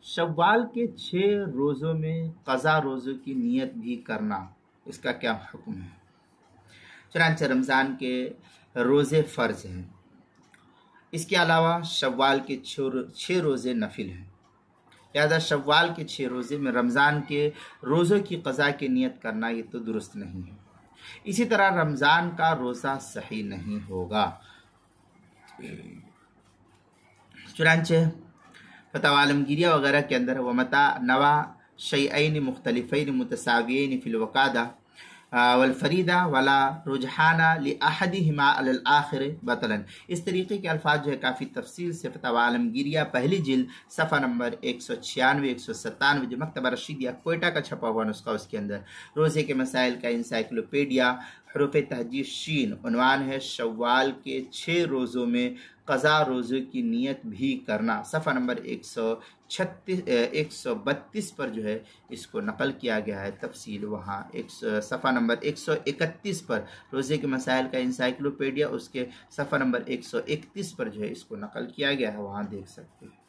شوال کے 6 روزوں میں قضا روزوں کی نیت بھی کرنا، اس کا کیا حکم ہے؟ چنانچہ رمضان کے روزے فرض ہیں، اس کے علاوہ شوال کے 6 روزے نفل ہیں، لہذا شوال کے 6 روزے میں رمضان کے روزوں کی قضا کی نیت کرنا یہ تو درست نہیں ہے۔ اسی طرح رمضان کا روزہ صحیح نہیں ہوگا۔ چنانچہ فتاوی عالمگیریہ وغیرہ کے اندر ومتا نوا شیئین مختلفین متساویین فی الوقادہ والفریدہ ولا رجحان لأحدہما علی الآخر بطلا، اس طریقے کے الفاظ جو ہے کافی تفصیل سے فتاوی عالمگیریہ پہلی جلد صفحہ نمبر 196 197 جو مکتبہ رشیدیہ کوئٹہ کا چھپا ہوا نسخہ، اس کے اندر روزے کے مسائل کا انسائکلوپیڈیا حروف تہجی شین، عنوان ہے شوال کے 6 روزوں میں قضا روزوں کی نیت بھی کرنا، صفحہ نمبر 132 پر جو ہے اس کو نقل کیا گیا ہے، تفصیل وہاں صفحہ نمبر 131 پر روزے کے مسائل کا انسائکلوپیڈیا، اس کے صفحہ نمبر 131 پر جو ہے اس کو نقل کیا گیا ہے، وہاں دیکھ سکتے ہیں۔